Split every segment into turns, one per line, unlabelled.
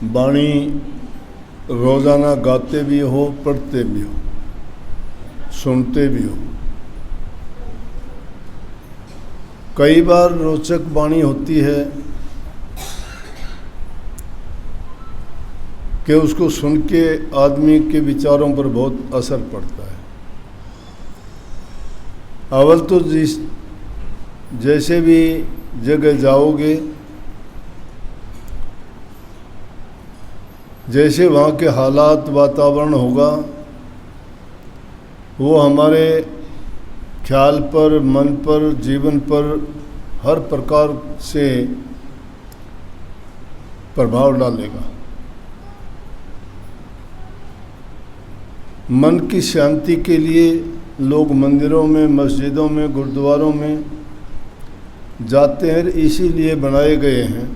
वाणी रोज़ाना गाते भी हो, पढ़ते भी हो, सुनते भी हो। कई बार रोचक वाणी होती है कि उसको सुन के आदमी के विचारों पर बहुत असर पड़ता है। अव्वल तो जैसे भी जगह जाओगे, जैसे वहाँ के हालात वातावरण होगा, वो हमारे ख्याल पर, मन पर, जीवन पर हर प्रकार से प्रभाव डालेगा। मन की शांति के लिए लोग मंदिरों में, मस्जिदों में, गुरुद्वारों में जाते हैं। इसीलिए बनाए गए हैं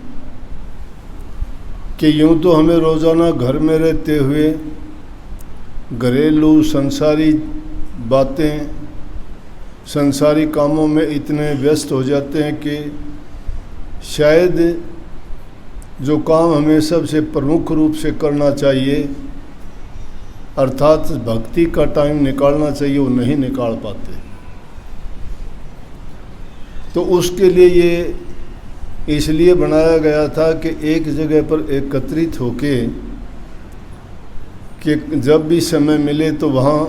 कि यूँ तो हमें रोज़ाना घर में रहते हुए घरेलू संसारी बातें, संसारी कामों में इतने व्यस्त हो जाते हैं कि शायद जो काम हमें सबसे प्रमुख रूप से करना चाहिए, अर्थात भक्ति का टाइम निकालना चाहिए, वो नहीं निकाल पाते। तो उसके लिए ये इसलिए बनाया गया था कि एक जगह पर एकत्रित होके कि जब भी समय मिले तो वहाँ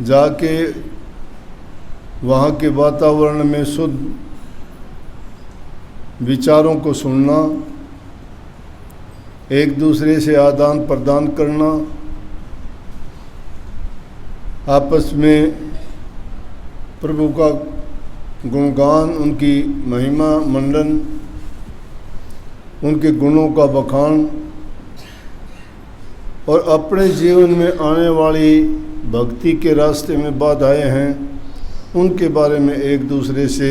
जाके वहाँ के वातावरण में शुद्ध विचारों को सुनना, एक दूसरे से आदान प्रदान करना, आपस में प्रभु का गुणगान, उनकी महिमा मंडन, उनके गुणों का बखान और अपने जीवन में आने वाली भक्ति के रास्ते में बाधाएं हैं, उनके बारे में एक दूसरे से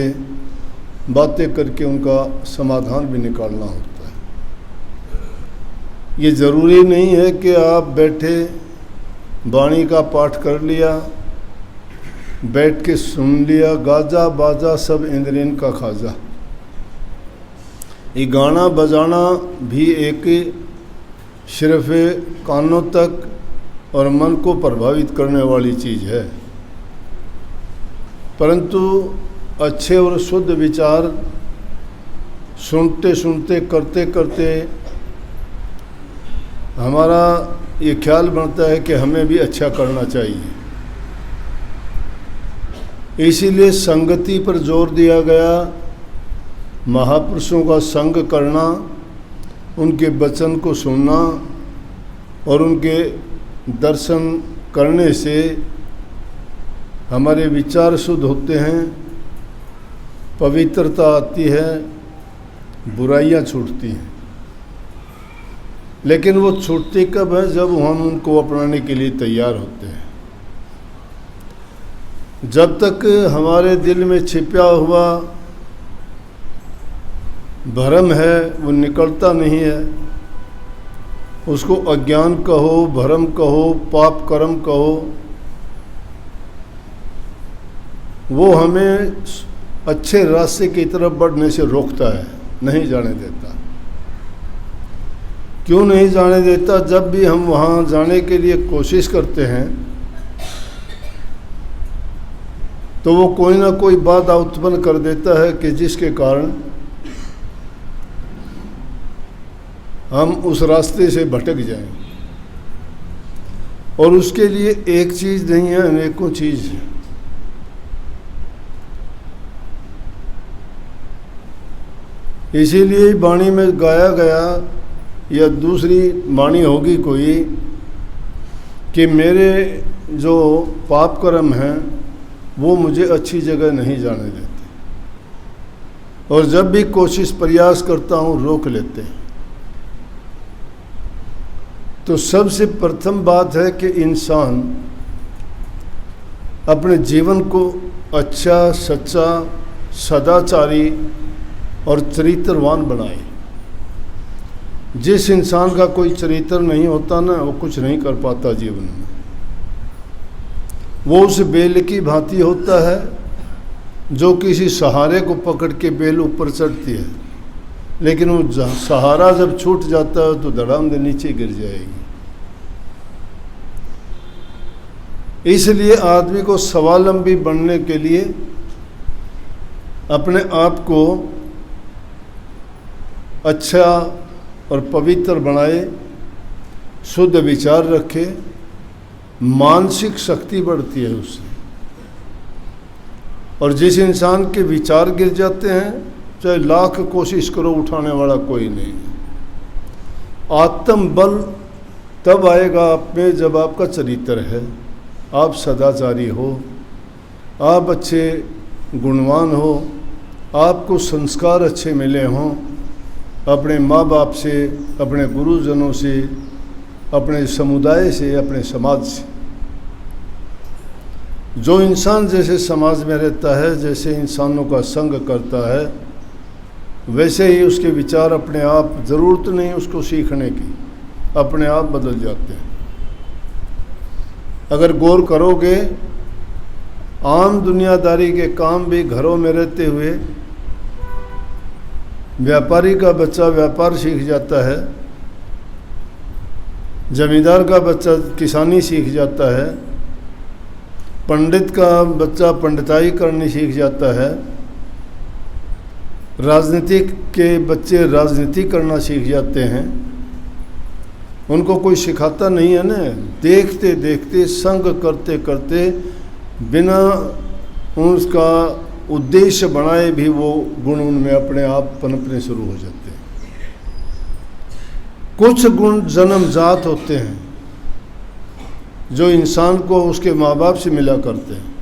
बातें करके उनका समाधान भी निकालना होता है। ये ज़रूरी नहीं है कि आप बैठे वाणी का पाठ कर लिया, बैठ के सुन लिया, गाजा बाजा सब इंद्रियन का खाजा। ये गाना बजाना भी एक सिर्फ कानों तक और मन को प्रभावित करने वाली चीज़ है, परंतु अच्छे और शुद्ध विचार सुनते सुनते, करते करते हमारा ये ख्याल बनता है कि हमें भी अच्छा करना चाहिए। इसीलिए संगति पर जोर दिया गया। महापुरुषों का संग करना, उनके वचन को सुनना और उनके दर्शन करने से हमारे विचार शुद्ध होते हैं, पवित्रता आती है, बुराइयां छूटती हैं। लेकिन वो छूटती कब है? जब हम उनको अपनाने के लिए तैयार होते हैं। जब तक हमारे दिल में छिपा हुआ भ्रम है वो निकलता नहीं है, उसको अज्ञान कहो, भ्रम कहो, पाप कर्म कहो, वो हमें अच्छे रास्ते की तरफ बढ़ने से रोकता है, नहीं जाने देता। क्यों नहीं जाने देता? जब भी हम वहाँ जाने के लिए कोशिश करते हैं तो वो कोई ना कोई बाधा उत्पन्न कर देता है कि जिसके कारण हम उस रास्ते से भटक जाएं। और उसके लिए एक चीज़ नहीं है, अनेकों चीज़ है। इसीलिए वाणी में गाया गया, या दूसरी वाणी होगी कोई, कि मेरे जो पाप कर्म हैं वो मुझे अच्छी जगह नहीं जाने देते, और जब भी कोशिश प्रयास करता हूँ रोक लेते हैं। तो सबसे प्रथम बात है कि इंसान अपने जीवन को अच्छा, सच्चा, सदाचारी और चरित्रवान बनाए। जिस इंसान का कोई चरित्र नहीं होता ना, वो कुछ नहीं कर पाता जीवन में। वो उस बेल की भांति होता है जो किसी सहारे को पकड़ के बेल ऊपर चढ़ती है, लेकिन वो सहारा जब छूट जाता है तो धड़ाम से नीचे गिर जाएगी। इसलिए आदमी को स्वावलंबी बनने के लिए अपने आप को अच्छा और पवित्र बनाए, शुद्ध विचार रखे, मानसिक शक्ति बढ़ती है उससे। और जिस इंसान के विचार गिर जाते हैं, चाहे लाख कोशिश करो उठाने वाला कोई नहीं। आत्म बल तब आएगा आप में जब आपका चरित्र है, आप सदाचारी हो, आप अच्छे गुणवान हो, आपको संस्कार अच्छे मिले हों अपने माँ बाप से, अपने गुरुजनों से, अपने समुदाय से, अपने समाज से। जो इंसान जैसे समाज में रहता है, जैसे इंसानों का संग करता है, वैसे ही उसके विचार अपने आप, ज़रूरत नहीं उसको सीखने की, अपने आप बदल जाते हैं। अगर गौर करोगे, आम दुनियादारी के काम भी घरों में रहते हुए व्यापारी का बच्चा व्यापार सीख जाता है, जमींदार का बच्चा किसानी सीख जाता है, पंडित का बच्चा पंडिताई करनी सीख जाता है, राजनीतिक के बच्चे राजनीति करना सीख जाते हैं। उनको कोई सिखाता नहीं है ना, देखते देखते, संग करते करते, बिना उसका उद्देश्य बनाए भी वो गुण उनमें अपने आप पनपने शुरू हो जाते हैं। कुछ गुण जन्मजात होते हैं जो इंसान को उसके माँ बाप से मिला करते हैं।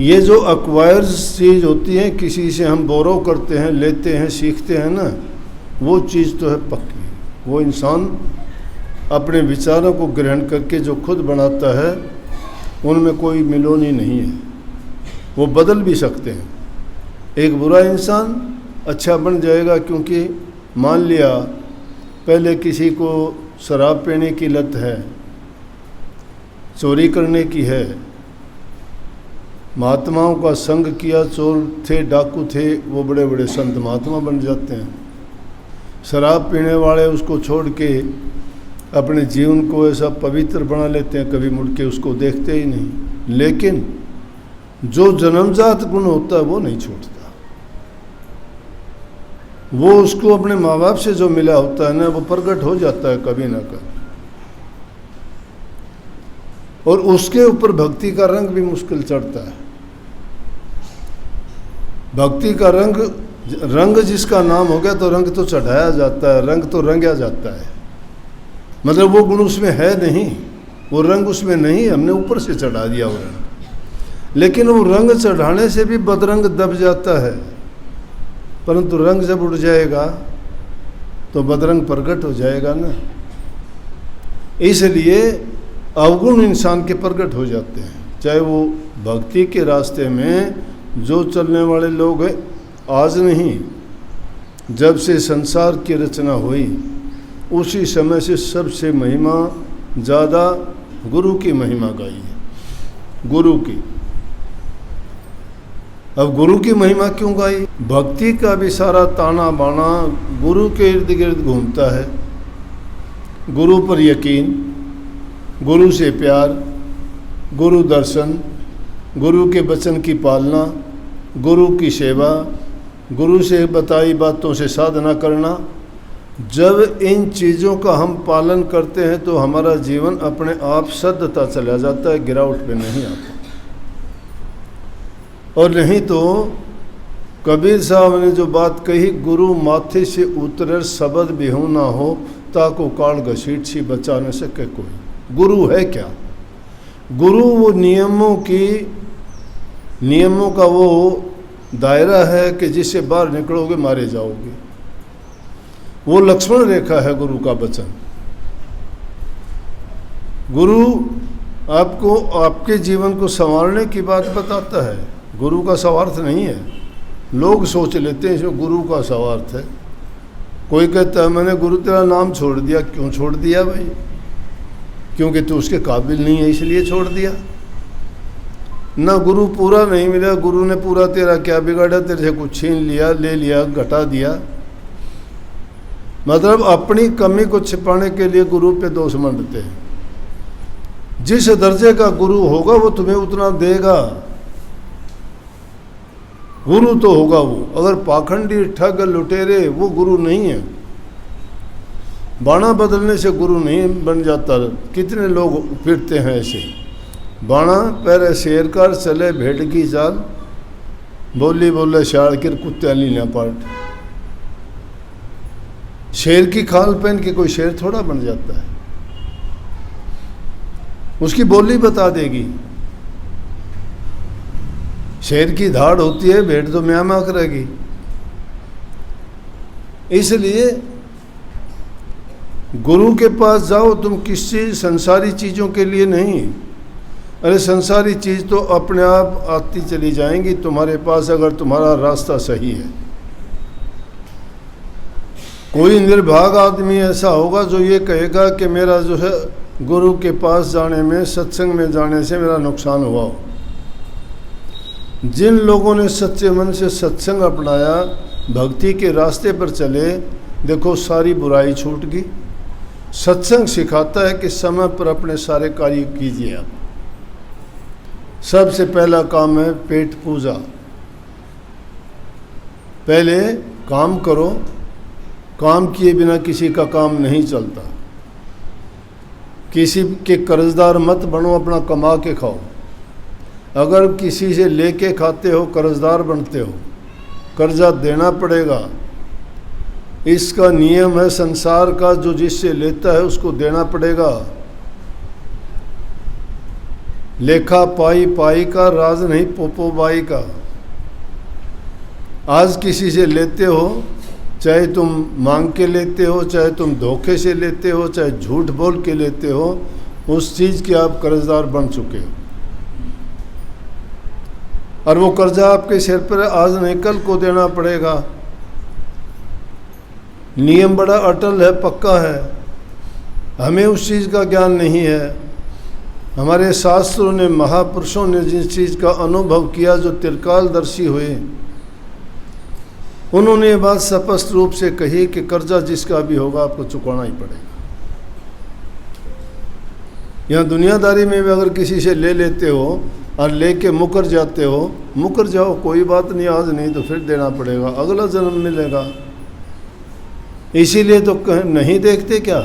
ये जो एक्वायर्ड चीज़ होती है, किसी से हम बोरो करते हैं, लेते हैं, सीखते हैं ना, वो चीज़ तो है पक्की। वो इंसान अपने विचारों को ग्रहण करके जो खुद बनाता है, उनमें कोई मिलोनी नहीं है। वो बदल भी सकते हैं। एक बुरा इंसान अच्छा बन जाएगा, क्योंकि मान लिया पहले किसी को शराब पीने की लत है, चोरी करने की है, महात्माओं का संग किया, चोर थे, डाकू थे, वो बड़े बड़े संत महात्मा बन जाते हैं। शराब पीने वाले उसको छोड़ के अपने जीवन को ऐसा पवित्र बना लेते हैं, कभी मुड़ के उसको देखते ही नहीं। लेकिन जो जन्मजात गुण होता है वो नहीं छूटता। वो उसको अपने माँ बाप से जो मिला होता है ना, वो प्रकट हो जाता है कभी ना कभी। और उसके ऊपर भक्ति का रंग भी मुश्किल चढ़ता है। भक्ति का रंग जिसका नाम हो गया, तो रंग तो चढ़ाया जाता है, रंग तो रंगा जाता है। मतलब वो गुण उसमें है नहीं, वो रंग उसमें नहीं, हमने ऊपर से चढ़ा दिया वो रंग। लेकिन वो रंग चढ़ाने से भी बदरंग दब जाता है, परंतु रंग जब उड़ जाएगा तो बदरंग प्रकट हो जाएगा ना। इसलिए अवगुण इंसान के प्रकट हो जाते हैं। चाहे वो भक्ति के रास्ते में जो चलने वाले लोग हैं, आज नहीं, जब से संसार की रचना हुई उसी समय से सबसे महिमा ज़्यादा गुरु की महिमा गाई है, गुरु की। अब गुरु की महिमा क्यों गाई? भक्ति का भी सारा ताना बाना गुरु के इर्द गिर्द घूमता है। गुरु पर यकीन, गुरु से प्यार, गुरु दर्शन, गुरु के वचन की पालना, गुरु की सेवा, गुरु से बताई बातों से साधना करना। जब इन चीज़ों का हम पालन करते हैं तो हमारा जीवन अपने आप सद्धता चला जाता है, गिरावट पे नहीं आता। और नहीं तो कबीर साहब ने जो बात कही, गुरु माथे से उतरे शब्द बिहू ना हो, ताको काल घसीट सी बचा न सके कोई। गुरु है क्या? गुरु वो नियमों का वो दायरा है कि जिससे बाहर निकलोगे मारे जाओगे। वो लक्ष्मण रेखा है गुरु का वचन। गुरु आपको आपके जीवन को संवारने की बात बताता है, गुरु का स्वार्थ नहीं है। लोग सोच लेते हैं जो गुरु का स्वार्थ है। कोई कहता है मैंने गुरु तेरा नाम छोड़ दिया। क्यों छोड़ दिया भाई? क्योंकि तू उसके काबिल नहीं है इसलिए छोड़ दिया। ना गुरु पूरा नहीं मिला, गुरु ने पूरा तेरा क्या बिगाड़ा, तेरे से कुछ छीन लिया, ले लिया, घटा दिया। मतलब अपनी कमी को छिपाने के लिए गुरु पे दोष मंडते हैं। जिस दर्जे का गुरु होगा वो तुम्हें उतना देगा, गुरु तो होगा वो। अगर पाखंडी ठग लुटेरे, वो गुरु नहीं है। बाणा बदलने से गुरु नहीं बन जाता। कितने लोग फिरते हैं ऐसे, बाणा पैरे शेर कर चले भेड़ की चाल, बोली बोले शाड़ किर कुत्त्याली ना पाट। शेर की खाल पहन के कोई शेर थोड़ा बन जाता है, उसकी बोली बता देगी। शेर की धाड़ होती है, भेड़ तो म्यां म्यां करेगी। इसलिए गुरु के पास जाओ तुम किसी संसारी चीज़ों के लिए नहीं। अरे संसारी चीज़ तो अपने आप आती चली जाएंगी तुम्हारे पास, अगर तुम्हारा रास्ता सही है। कोई निर्भाग आदमी ऐसा होगा जो ये कहेगा कि मेरा जो है गुरु के पास जाने में, सत्संग में जाने से मेरा नुकसान हुआ हो। जिन लोगों ने सच्चे मन से सत्संग अपनाया, भक्ति के रास्ते पर चले, देखो सारी बुराई छूट गई। सत्संग सिखाता है कि समय पर अपने सारे कार्य कीजिए। आप सबसे पहला काम है पेट पूजा। पहले काम करो, काम किए बिना किसी का काम नहीं चलता। किसी के कर्जदार मत बनो, अपना कमा के खाओ। अगर किसी से लेके खाते हो कर्जदार बनते हो, कर्जा देना पड़ेगा। इसका नियम है संसार का, जो जिससे लेता है उसको देना पड़ेगा। लेखा पाई पाई का, राज नहीं पोपो बाई का। आज किसी से लेते हो, चाहे तुम मांग के लेते हो, चाहे तुम धोखे से लेते हो, चाहे झूठ बोल के लेते हो, उस चीज़ के आप कर्जदार बन चुके हो। और वो कर्जा आपके सिर पर आज नहीं कल को देना पड़ेगा। नियम बड़ा अटल है, पक्का है। हमें उस चीज़ का ज्ञान नहीं है। हमारे शास्त्रों ने, महापुरुषों ने जिस चीज़ का अनुभव किया, जो त्रिकालदर्शी हुए, उन्होंने ये बात स्पष्ट रूप से कही कि कर्जा जिसका भी होगा आपको चुकाना ही पड़ेगा। यहाँ दुनियादारी में भी अगर किसी से ले लेते हो और लेके मुकर जाते हो, मुकर जाओ, कोई बात नहीं, आज नहीं तो फिर देना पड़ेगा, अगला जन्म मिलेगा। इसीलिए तो नहीं देखते क्या,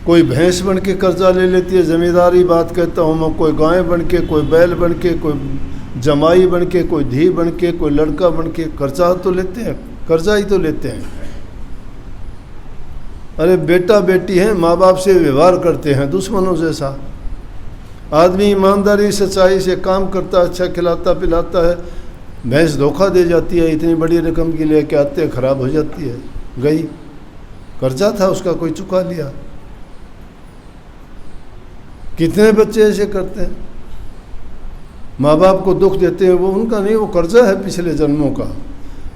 कोई भैंस बन के कर्जा ले लेती है, जमींदारी बात कहता हूँ मैं, कोई गाय बन के, कोई बैल बन के, कोई जमाई बन के, कोई धी बन के, कोई लड़का बन के कर्जा तो लेते हैं, कर्जा ही तो लेते हैं। अरे बेटा बेटी हैं, माँ बाप से व्यवहार करते हैं दुश्मनों जैसा। आदमी ईमानदारी सच्चाई से काम करता, अच्छा खिलाता पिलाता है, भैंस धोखा दे जाती है, इतनी बड़ी रकम की लेके आते, खराब हो जाती है, गई, कर्जा था उसका कोई चुका लिया। कितने बच्चे ऐसे करते हैं, माँ बाप को दुख देते हैं, वो उनका नहीं, वो कर्जा है पिछले जन्मों का।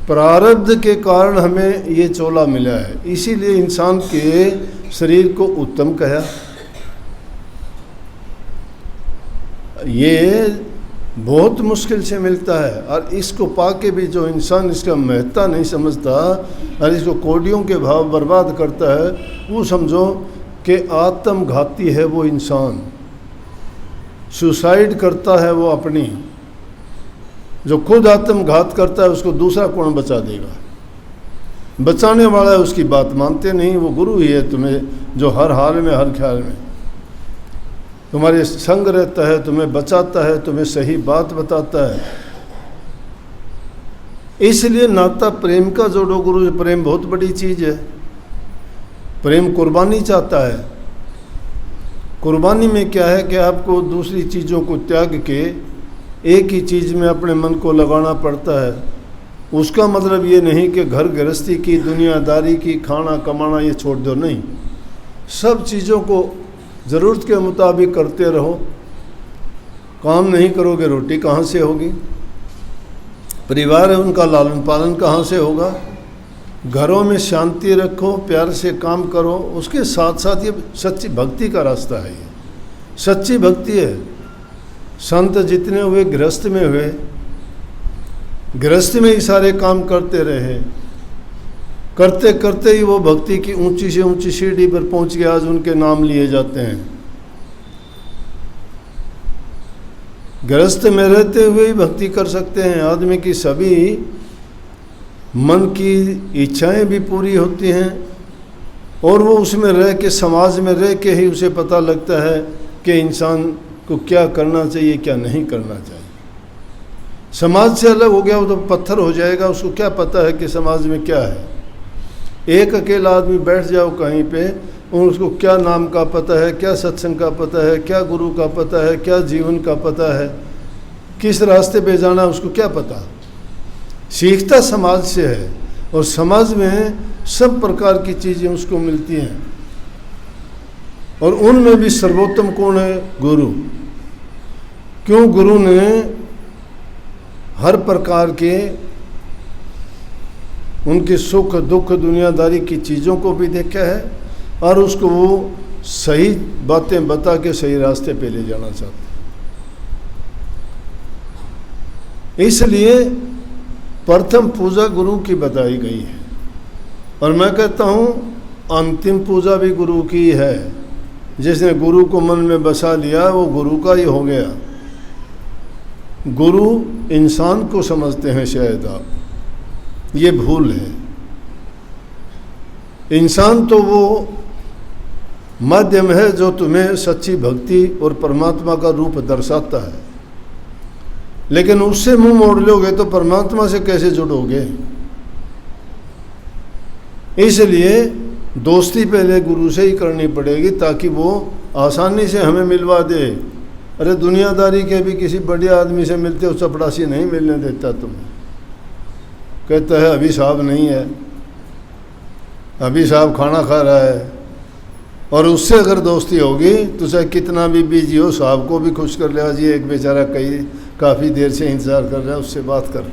प्रारब्ध के कारण हमें ये चोला मिला है, इसीलिए इंसान के शरीर को उत्तम कहा। ये बहुत मुश्किल से मिलता है, और इसको पाके भी जो इंसान इसका महत्ता नहीं समझता और इसको कोडियों के भाव बर्बाद करता है, वो समझो कि आत्मघाती है वो इंसान, सुसाइड करता है वो अपनी। जो खुद आत्मघात करता है उसको दूसरा कौन बचा देगा? बचाने वाला है उसकी बात मानते नहीं, वो गुरु ही है तुम्हें, जो हर हाल में हर ख्याल में तुम्हारे संग रहता है, तुम्हें बचाता है, तुम्हें सही बात बताता है। इसलिए नाता प्रेम का जोड़ो गुरु। प्रेम बहुत बड़ी चीज़ है। प्रेम कुर्बानी चाहता है। कुर्बानी में क्या है कि आपको दूसरी चीज़ों को त्याग के एक ही चीज़ में अपने मन को लगाना पड़ता है। उसका मतलब ये नहीं कि घर गृहस्थी की, दुनियादारी की, खाना कमाना ये छोड़ दो, नहीं। सब चीज़ों को ज़रूरत के मुताबिक करते रहो। काम नहीं करोगे रोटी कहाँ से होगी? परिवार है उनका लालन पालन कहाँ से होगा? घरों में शांति रखो, प्यार से काम करो। उसके साथ साथ ये सच्ची भक्ति का रास्ता है, ये सच्ची भक्ति है। संत जितने हुए गृहस्थ में हुए, गृहस्थ में ही सारे काम करते रहे, करते करते ही वो भक्ति की ऊंची से ऊंची सीढ़ी पर पहुंच गए। आज उनके नाम लिए जाते हैं। गृहस्थ में रहते हुए ही भक्ति कर सकते हैं। आदमी की सभी मन की इच्छाएं भी पूरी होती हैं और वो उसमें रह के, समाज में रह के ही उसे पता लगता है कि इंसान को क्या करना चाहिए, क्या नहीं करना चाहिए। समाज से अलग हो गया वो तो पत्थर हो जाएगा। उसको क्या पता है कि समाज में क्या है। एक अकेला आदमी बैठ जाओ कहीं पे और उसको क्या नाम का पता है, क्या सत्संग का पता है, क्या गुरु का पता है, क्या जीवन का पता है, किस रास्ते पे जाना है, उसको क्या पता। सीखता समाज से है और समाज में सब प्रकार की चीज़ें उसको मिलती हैं और उनमें भी सर्वोत्तम कौन है? गुरु। क्यों? गुरु ने हर प्रकार के उनके सुख दुख दुनियादारी की चीज़ों को भी देखा है और उसको वो सही बातें बता के सही रास्ते पे ले जाना चाहते हैं। इसलिए प्रथम पूजा गुरु की बताई गई है और मैं कहता हूँ अंतिम पूजा भी गुरु की है। जिसने गुरु को मन में बसा लिया वो गुरु का ही हो गया। गुरु इंसान को समझते हैं शायद आप, ये भूल है। इंसान तो वो माध्यम है जो तुम्हें सच्ची भक्ति और परमात्मा का रूप दर्शाता है, लेकिन उससे मुंह मोड़ लोगे तो परमात्मा से कैसे जुड़ोगे। इसलिए दोस्ती पहले गुरु से ही करनी पड़ेगी ताकि वो आसानी से हमें मिलवा दे। अरे दुनियादारी के भी किसी बढ़िया आदमी से मिलते हो, चपड़ासी नहीं मिलने देता तुम्हें। कहता है अभी साहब नहीं है, अभी साहब खाना खा रहा है, और उससे अगर दोस्ती होगी तो चाहे कितना भी बिजी हो साहब को भी खुश कर ले। आज ये एक बेचारा काफ़ी देर से इंतज़ार कर रहा है, उससे बात कर,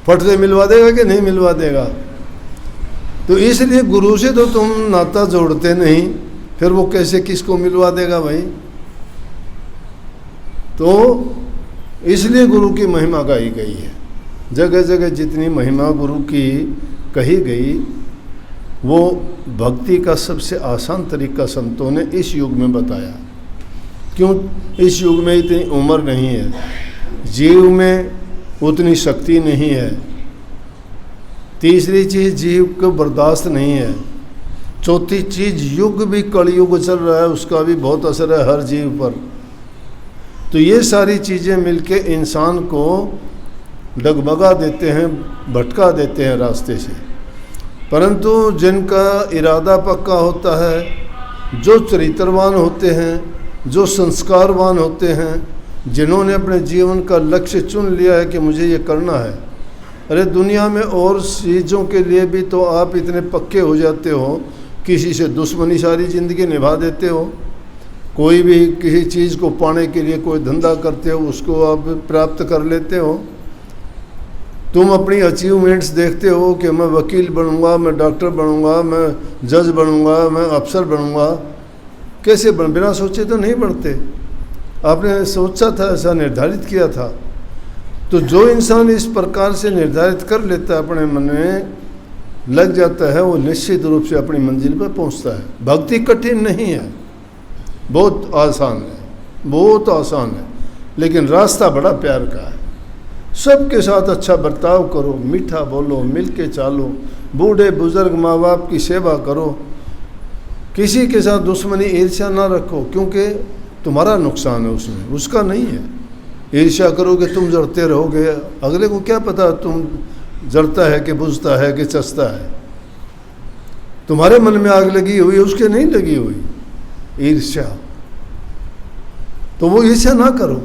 फट से मिलवा देगा कि नहीं मिलवा देगा। तो इसलिए गुरु से तो तुम नाता जोड़ते नहीं, फिर वो कैसे किसको मिलवा देगा भाई। तो इसलिए गुरु की महिमा गाई गई है। जगह जगह जितनी महिमा गुरु की कही गई वो भक्ति का सबसे आसान तरीका संतों ने इस युग में बताया। क्यों? इस युग में इतनी उम्र नहीं है, जीव में उतनी शक्ति नहीं है, तीसरी चीज़ जीव को बर्दाश्त नहीं है, चौथी चीज़ युग भी कलयुग चल रहा है, उसका भी बहुत असर है हर जीव पर। तो ये सारी चीज़ें मिलके इंसान को डगमगा देते हैं, भटका देते हैं रास्ते से। परंतु जिनका इरादा पक्का होता है, जो चरित्रवान होते हैं, जो संस्कारवान होते हैं, जिन्होंने अपने जीवन का लक्ष्य चुन लिया है कि मुझे ये करना है। अरे दुनिया में और चीज़ों के लिए भी तो आप इतने पक्के हो जाते हो, किसी से दुश्मनी सारी ज़िंदगी निभा देते हो, कोई भी किसी चीज़ को पाने के लिए कोई धंधा करते हो, उसको आप प्राप्त कर लेते हो। तुम अपनी अचीवमेंट्स देखते हो कि मैं वकील बनूंगा, मैं डॉक्टर बनूंगा, मैं जज बनूंगा, मैं अफसर बनूंगा। कैसे बिना सोचे तो नहीं बनते। आपने सोचा था, ऐसा निर्धारित किया था। तो जो इंसान इस प्रकार से निर्धारित कर लेता है, अपने मन में लग जाता है, वो निश्चित रूप से अपनी मंजिल पर पहुंचता है। भक्ति कठिन नहीं है, बहुत आसान है, बहुत आसान है, लेकिन रास्ता बड़ा प्यार का है। सबके साथ अच्छा बर्ताव करो, मीठा बोलो, मिल के चालो, बूढ़े बुजुर्ग माँ बाप की सेवा करो, किसी के साथ दुश्मनी ईर्ष्या ना रखो, क्योंकि तुम्हारा नुकसान है उसमें, उसका नहीं है। ईर्ष्या करोगे तुम जड़ते रहोगे, अगले को क्या पता तुम जड़ता है कि बुझता है कि चचता है। तुम्हारे मन में आग लगी हुई, उसके नहीं लगी हुई ईर्ष्या। तो वो ईर्ष्या ना करो,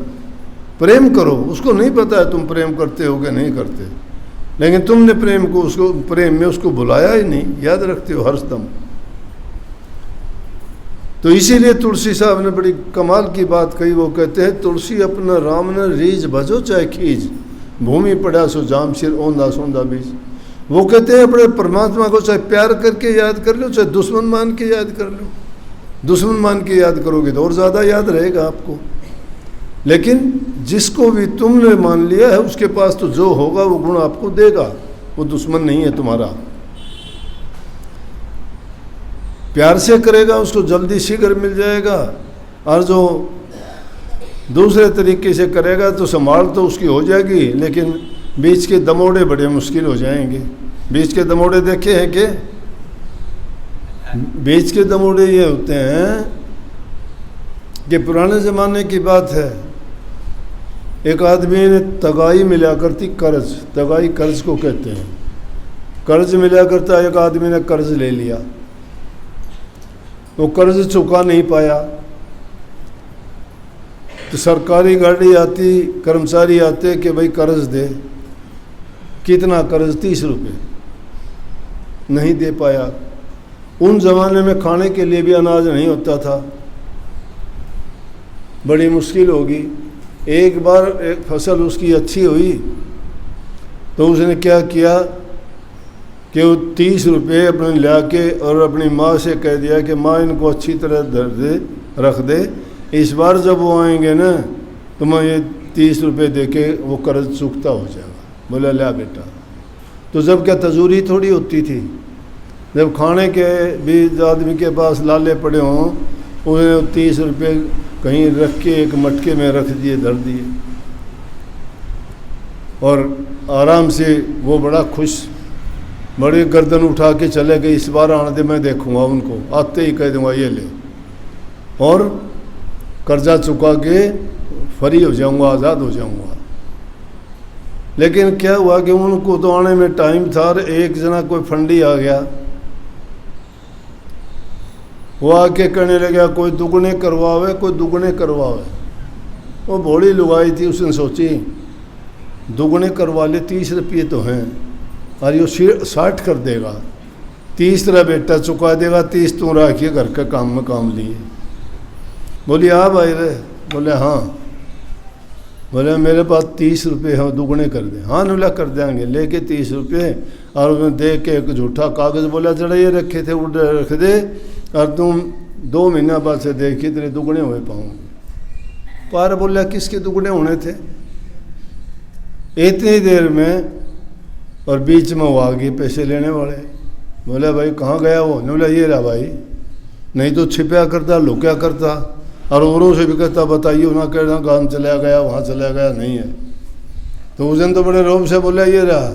प्रेम करो। उसको नहीं पता है तुम प्रेम करते हो कि नहीं करते, लेकिन तुमने प्रेम को उसको प्रेम में उसको बुलाया ही नहीं, याद रखते हो हरदम। तो इसीलिए तुलसी साहब ने बड़ी कमाल की बात कही। वो कहते हैं तुलसी अपना राम ने रीज भजो चाहे खीज, भूमि पड़ा सो जाम सिर ओंधा सोंधा बीज। वो कहते हैं अपने परमात्मा को चाहे प्यार करके याद कर लो, चाहे दुश्मन मान के याद कर लो। दुश्मन मान के याद करोगे तो और ज़्यादा याद रहेगा आपको। लेकिन जिसको भी तुमने मान लिया है उसके पास तो जो होगा वो गुण आपको देगा, वो दुश्मन नहीं है तुम्हारा। प्यार से करेगा उसको जल्दी शीघ्र मिल जाएगा, और जो दूसरे तरीके से करेगा तो संभाल तो उसकी हो जाएगी, लेकिन बीच के दमोड़े बड़े मुश्किल हो जाएंगे। बीच के दमोड़े देखे हैं कि बीच के दमोड़े ये होते हैं कि पुराने ज़माने की बात है, एक आदमी ने तगाई मिला करती, कर्ज, तगाई कर्ज को कहते हैं, कर्ज मिला करता, एक आदमी ने कर्ज ले लिया, वो कर्ज चुका नहीं पाया, तो सरकारी गाड़ी आती, कर्मचारी आते कि भाई कर्ज दे। कितना कर्ज? 30 रुपये। नहीं दे पाया। उन ज़माने में खाने के लिए भी अनाज नहीं होता था, बड़ी मुश्किल होगी। एक बार एक फसल उसकी अच्छी हुई तो उसने क्या किया कि वो 30 रुपये अपने ला के और अपनी माँ से कह दिया कि माँ इनको अच्छी तरह धर दे, रख दे, इस बार जब वो आएंगे ना तो मैं ये 30 रुपये दे के वो कर्ज चुकता हो जाएगा। बोला ला बेटा। तो जब क्या तजूरी थोड़ी होती थी, जब खाने के भी आदमी के पास लाले पड़े हों, उन्हें 30 रुपये कहीं रख के एक मटके में रख दिए, धर दिए, और आराम से वो बड़ा खुश, बड़े गर्दन उठा के चले गए, इस बार आने दे, मैं देखूंगा उनको, आते ही कह दूंगा ये ले, और कर्जा चुका के फ्री हो जाऊंगा, आज़ाद हो जाऊंगा। लेकिन क्या हुआ कि उनको तो आने में टाइम था, और एक जना कोई फंडी आ गया, वो आके कहने लगा कोई दुगने करवावे, कोई दुगने करवावे। वो भोली लुगाई थी, उसने सोची दुगने करवा ले, 30 रुपये तो हैं, और ये 60 कर देगा, 30 तेरा बेटा चुका देगा, 30 तू रखिए घर के काम में काम लिए। बोली हाँ भाई रे। बोले हाँ। बोले मेरे पास 30 रुपये हैं, दुगने कर दे। हाँ नुला कर देंगे। लेके 30 रुपये और उसमें दे के एक झूठा कागज़, बोला जरा ये रखे थे उड़ रख दे, और तुम 2 महीना बाद से देखिए तेरे दुगने हुए पाऊंगे। पार बोला किसके दुगने होने थे इतनी देर में, और बीच में वो आ गए पैसे लेने वाले। बोला भाई कहाँ गया वो? ने बोला ये रहा भाई, नहीं तो छिपया करता, लुक्या करता, और औरों से भी कहता बताइए ना, कहना गांव चला गया, वहाँ चला गया, नहीं है। तो उस दिन तो बड़े रोब से बोला ये रहा।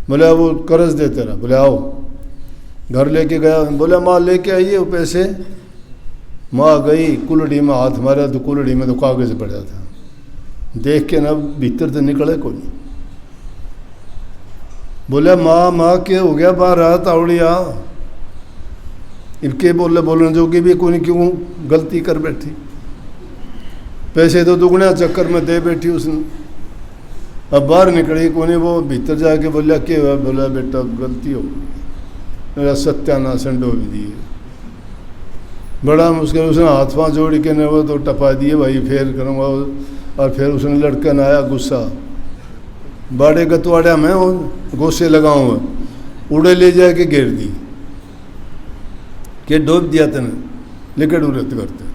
बोला वो कर्ज देते रहा। बोले आओ। घर लेके गया। बोला माँ लेके आइए वो पैसे। माँ गई, कुलड़ी में हाथ मारा तो कुलड़ी में तो कागज़ पड़ा था, देख के ना भीतर तो निकले कोई। बोला माँ क्या हो गया? बाहर आ तावड़िया। इनके बोलने जोगी भी कोई, क्यों गलती कर बैठी, पैसे तो दुगने चक्कर में दे बैठी उसने। अब बाहर निकली कोने, वो भीतर जाके बोला क्या हुआ? बोला बेटा गलती हो गई, मेरा सत्यानाशन डोब दिए। बड़ा मुश्किल, उसने हाथ पाँव जोड़ के ने वो तो टपा दिए, भाई फेर करूँगा। और फिर उसने लड़कन आया गुस्सा, बाड़े गतवाड़ा में गोसे लगाऊँ, उड़े ले जाके घेर दी कि डूब दिया तने, लेकर उड़त करते।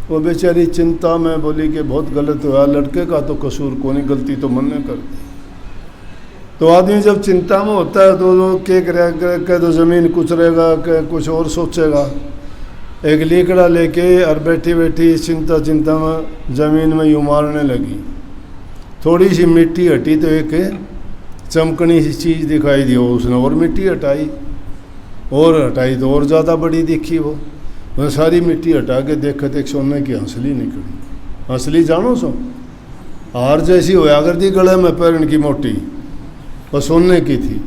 वो बेचारी चिंता में बोली कि बहुत गलत हुआ, लड़के का तो कसूर को नहीं, गलती तो मन ने कर दी। तो आदमी जब चिंता में होता है तो के करे तो ज़मीन कुचरेगा, के कुछ और सोचेगा। एक लीकड़ा लेके और बैठी बैठी चिंता में ज़मीन में यूँ मारने लगी। थोड़ी सी मिट्टी हटी तो एक चमकनी सी चीज़ दिखाई दी, उसने और मिट्टी हटाई, और हटाई तो और ज़्यादा बड़ी दिखी। वो सारी मिट्टी हटा के देखते एक सोने की हंसली निकली। हंसली जानो सो हार जैसी होया करती, गले में पैरन की मोटी, और सोने की थी।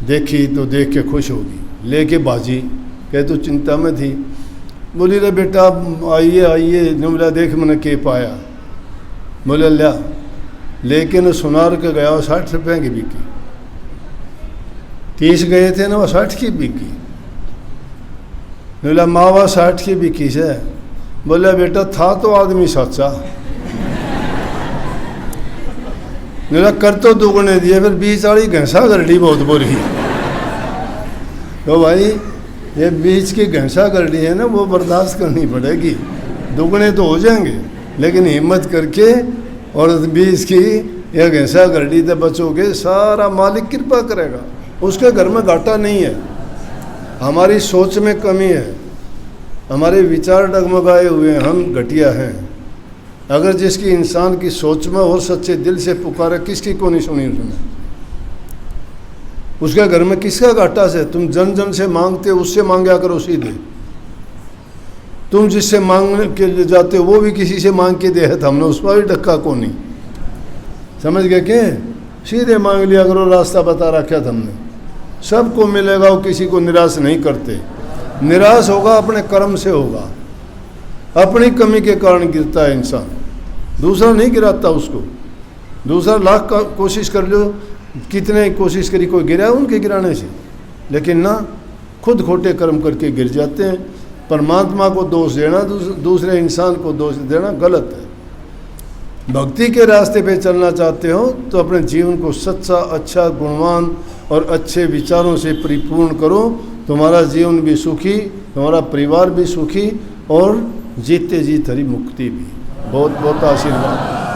देखी तो देख के खुश होगी, लेके बाजी। कह तो चिंता में थी। बोली रे बेटा आइए बोला देख मैंने के पाया। बोले लिया, लेकिन सुनार के गया, वो 60 रुपये की बिकी। 30 गए थे ना, वो 60 की बिकी। बोला मावा 60 की बिकी से। बोला बेटा था तो आदमी सच्चा, मेरा कर तो दुगने दिए, फिर 20 वाली घंसा गरडी बहुत बुरी। तो भाई ये बीच की घंसा गरडी है ना, वो बर्दाश्त करनी पड़ेगी, दुगने तो हो जाएंगे, लेकिन हिम्मत करके और 20 की एक ऐसा घड़ी से बचोगे, सारा मालिक कृपा करेगा। उसके घर में घाटा नहीं है। हमारी सोच में कमी है, हमारे विचार डगमगाए हुए हैं, हम घटिया हैं। अगर जिसकी इंसान की सोच में और सच्चे दिल से पुकारे, किसकी को नहीं सुनी उसने? उसके घर में किसका घाटा से? तुम जन जन से मांगते, उससे मांगा करो सीधे। तुम जिससे मांगने के लिए जाते हो वो भी किसी से मांग के दे है, हमने उस पर भी धक्का को नहीं। समझ गए क्या? सीधे मांग लिया करो, रास्ता बता रखा था हमने। सबको मिलेगा, वो किसी को निराश नहीं करते। निराश होगा अपने कर्म से होगा, अपनी कमी के कारण गिरता है इंसान, दूसरा नहीं गिराता उसको। दूसरा लाख का कोशिश कर लो, कितने कोशिश करी, कोई गिरा उनके गिराने से, लेकिन ना, खुद खोटे कर्म करके गिर जाते हैं। परमात्मा को दोष देना, दूसरे इंसान को दोष देना गलत है। भक्ति के रास्ते पे चलना चाहते हो तो अपने जीवन को सच्चा, अच्छा, गुणवान और अच्छे विचारों से परिपूर्ण करो। तुम्हारा जीवन भी सुखी, तुम्हारा परिवार भी सुखी और जीते जी हरी मुक्ति भी। बहुत बहुत आशीर्वाद।